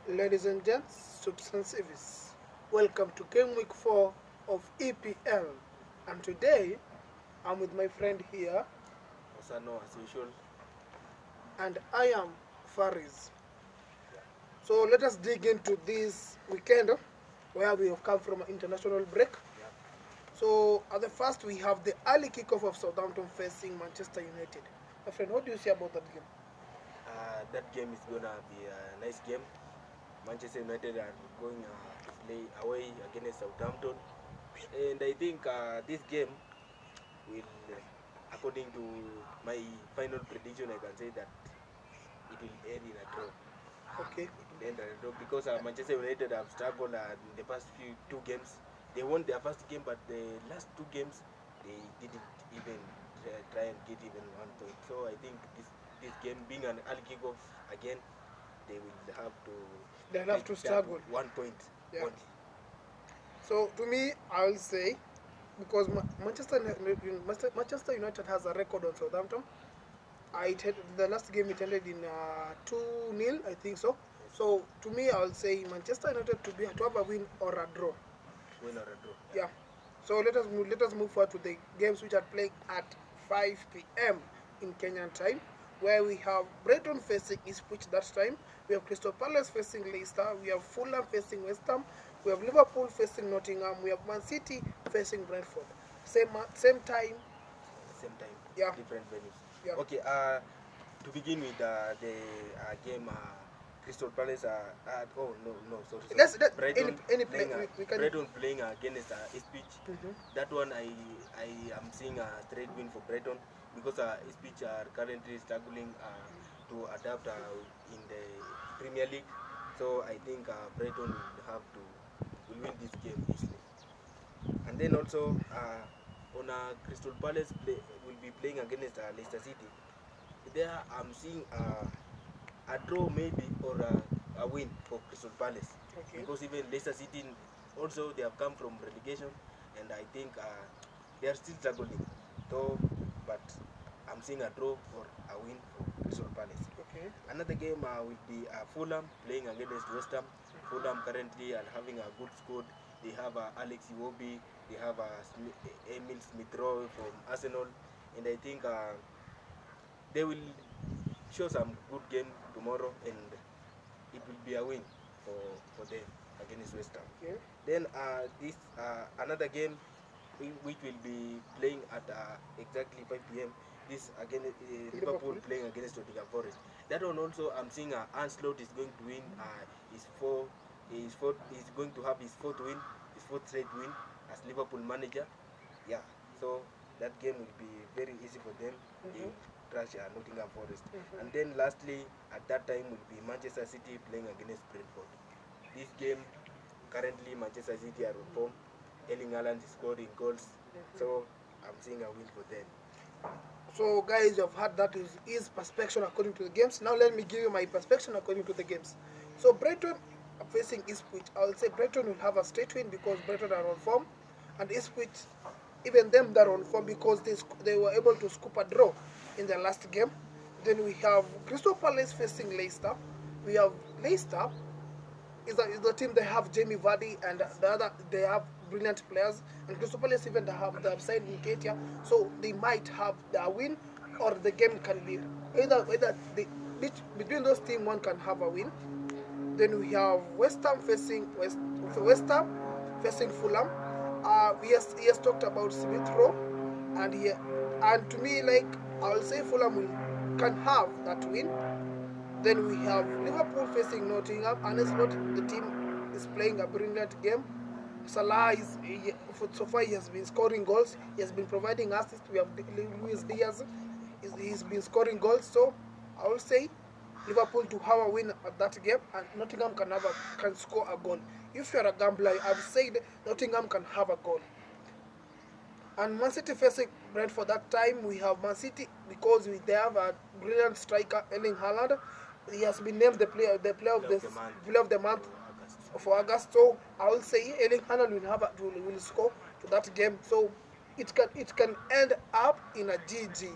Ladies and gents, substantivists, welcome to Game Week 4 of EPL. And today, I'm with my friend here, Osano as usual. and I am Faris. So let us dig into this weekend where we have come from an international break. Yeah. So at the first, we have the early kickoff of Southampton facing Manchester United. My friend, what do you say about that game? That game is gonna be a nice game. Manchester United are going to play away against Southampton, and I think this game will, according to my final prediction, I can say that it will end in a draw. Okay. It will end in a draw because Manchester United have struggled in the past few two games. They won their first game, but the last two games they didn't even try and get even 1 point. So I think this game being an early kickoff again, they will have to They'll have take to that struggle. 1 point Yeah. only. So to me, I'll say because Manchester United has a record on Southampton. The last game it ended in 2-0, I think so. Yes. So to me, I'll say Manchester United to have a win or a draw. Win or a draw. Yeah. So let us move forward to the games which are playing at 5 p.m. in Kenyan time, where we have Brighton facing Ipswich that time. We have Crystal Palace facing Leicester. We have Fulham facing West Ham. We have Liverpool facing Nottingham. We have Man City facing Brentford. Same time. Same time. Yeah. Different venues. Yeah. Okay. To begin with the game. Crystal Palace oh no sorry. Brighton any playing play we can. Brighton playing against Ipswich. Mhm. That one I am seeing a straight win for Brighton because Ipswich are currently struggling to adapt in the Premier League. So I think Brighton will win this game easily. And then also on Crystal Palace will be playing against Leicester City. There I'm seeing a draw maybe or a win for Crystal Palace Okay. because even Leicester City also they have come from relegation, and I think they are still struggling. So, but I'm seeing a draw or a win for Crystal Palace. Okay. Another game will be Fulham playing against West Ham. Fulham currently are having a good squad. They have Alex Iwobi, they have Emil Smith Rowe from Arsenal, and I think they will show some good game tomorrow, and it will be a win for them against West Ham. Okay. Then this another game which will be playing at exactly 5 p.m. This again Liverpool playing against Nottingham Forest. That one also I'm seeing Ancelotti is going to win he's going to have his fourth straight win as Liverpool manager. Yeah, so that game will be very easy for them. They will trash Nottingham Forest. And then lastly, at that time will be Manchester City playing against Brentford. This game, currently Manchester City are on form. Erling Haaland is scoring goals, so I'm seeing a win for them. So guys, you've heard that is his perspective according to the games. Now let me give you my perspective according to the games. So Brighton facing Ipswich, I'll say Brighton will have a straight win because Brighton are on form, and Ipswich, even them that are on form because they were able to scoop a draw in their last game. Then we have Crystal Palace facing Leicester. We have Leicester is the team they have Jamie Vardy, and the other they have brilliant players, and Crystal Palace even they have signed Nketiah, so they might have the win, or the game can be either between those teams one can have a win. Then we have West Ham facing West Ham facing Fulham. He has talked about Smith Rowe, and to me, like, I'll say can have that win. Then we have Liverpool facing Nottingham, and it's not the team is playing a brilliant game. Salah so far he has been scoring goals. He has been providing assists. We have Luis Diaz. He's been scoring goals. So I will say Liverpool to have a win at that game, and Nottingham can score a goal. If you are a gambler, I've said Nottingham can have a goal. And Man City facing Brentford that time, we have Man City because they have a brilliant striker, Erling Haaland. He has been named the player of the month for August. So I will say Erling Haaland will score to that game. So it can end up in a GG.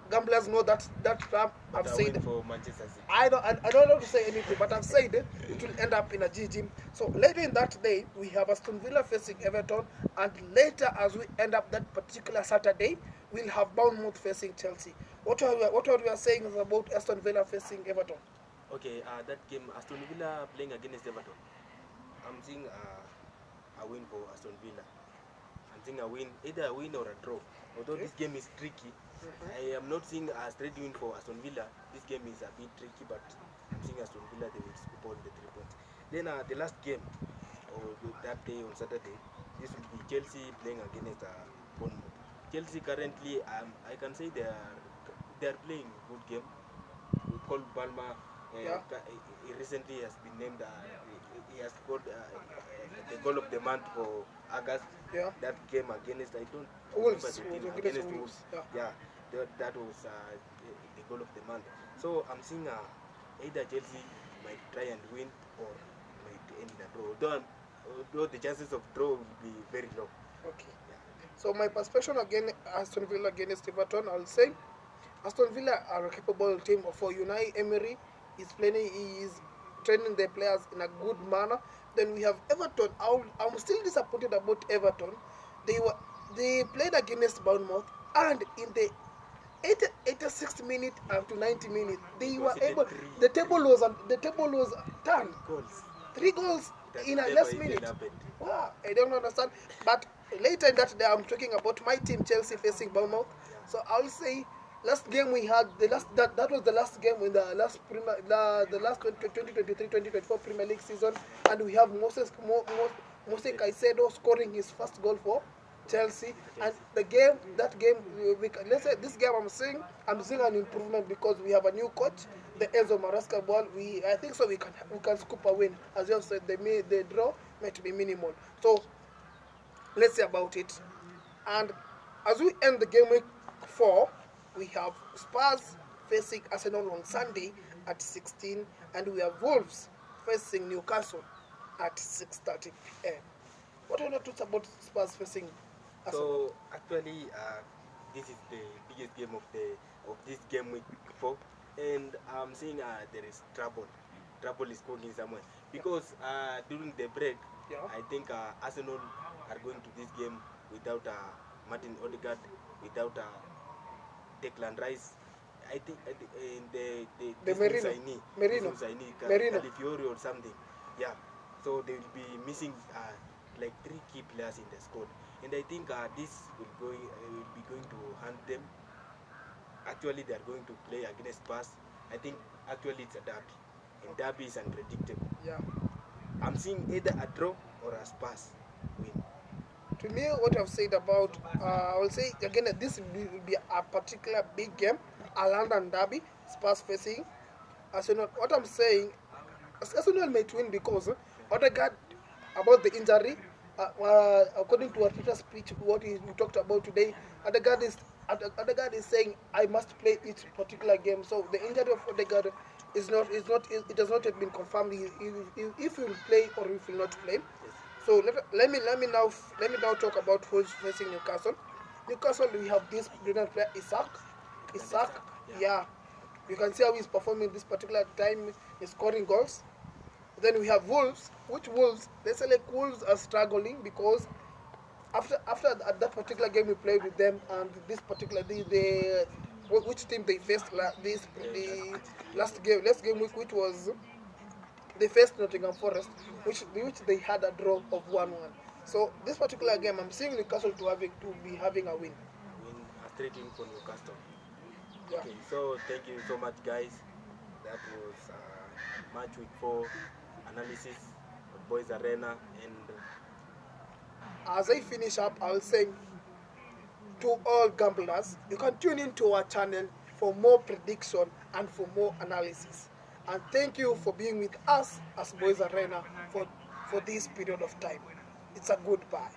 gamblers know that Trump. But I've a said win for Manchester City. I don't know to say anything, but I've said it will end up in a GG. So later in that day, we have Aston Villa facing Everton, and later as we end up that particular Saturday, we'll have Bournemouth facing Chelsea. What are we saying about Aston Villa facing Everton? Okay, that game, Aston Villa playing against Everton. I'm seeing a win for Aston Villa. I'm seeing a win, either a win or a draw. Although Okay. this game is tricky, I am not seeing a straight win for Aston Villa. This game is a bit tricky, but I'm seeing Aston Villa, they will scoop all the 3 points. Then the last game, that day on Saturday, this will be Chelsea playing against Bournemouth. Chelsea currently, I can say they are playing good game. Cole Palmer, Yeah. he recently has been named, he has scored the goal of the month for August. Yeah. That game against, I don't Wolves. remember the team, Was against Wolves. Wolves. Yeah. Yeah, that was the goal of the month. So I'm seeing either Chelsea might try and win or might end in a draw. Although the chances of draw will be very low. Okay. Yeah. So my perspective again, Aston Villa against Everton, I'll say Aston Villa are a capable team. For Unai Emery, he is training their players in a good manner. Then we have Everton. I'm still disappointed about Everton. They played against Bournemouth, and in the 86th minute up to 90 minutes, they were Conceded able. The table was turned. Goals. 3 goals That in a never last even minute. happened. Wow, I don't understand. But later in that day, I'm talking about my team Chelsea facing Bournemouth. So I'll say last game we had that was the last game in the last the last 2023-2024 Premier League season, and we have Moses Caicedo scoring his first goal for Chelsea. And that game, let's say this game, I'm seeing an improvement because we have a new coach, the Enzo Maresca ball. I think so we can scoop a win. As you have said, the draw might be minimal. So let's see about it. And as we end the game week 4, we have Spurs facing Arsenal on Sunday at 16, and we have Wolves facing Newcastle at 6:30 p.m. What are your thoughts about Spurs facing Arsenal? So actually, this is the biggest game of this game week 4, and I'm seeing there is trouble. Trouble is cooking somewhere because during the break, Yeah. I think Arsenal are going to this game without Martin Odegaard, without Declan Rice. I think in The this Merino. new signee, Merino. this new signee, Merino. Calafiori or something. Yeah, so they will be missing like 3 key players in the squad, and I think this will be going to hunt them. Actually, they are going to play against Spurs. I think actually it's a derby, and derby is unpredictable. Yeah. I'm seeing either a draw or a Spurs win. To me, what I've said about, I will say again that this will be a particular big game, a London derby, Spurs facing Arsenal. What I'm saying, Arsenal might win because Odegaard, about the injury, according to our Twitter speech, we talked about today, Odegaard is saying I must play each particular game. So the injury of Odegaard it has not yet been confirmed if he will play or if he will not play. So let me now talk about who's facing Newcastle. Newcastle, we have this brilliant player Isak. Yeah. You can see how he's performing this particular time. He's scoring goals. Then we have Wolves. Which Wolves? Let's say like Wolves are struggling because after that particular game we played with them, and this particular which team they faced the last game week, which was they faced Nottingham Forest, which they had a draw of 1-1. So this particular game, I'm seeing Newcastle to be having a win. Win a straight win for Newcastle. Yeah. Okay, so thank you so much, guys. That was match week 4 analysis of Boys Arena, and As I finish up, I'll say to all gamblers, you can tune into our channel for more prediction and for more analysis. And thank you for being with us as Boys Arena for this period of time. It's a goodbye.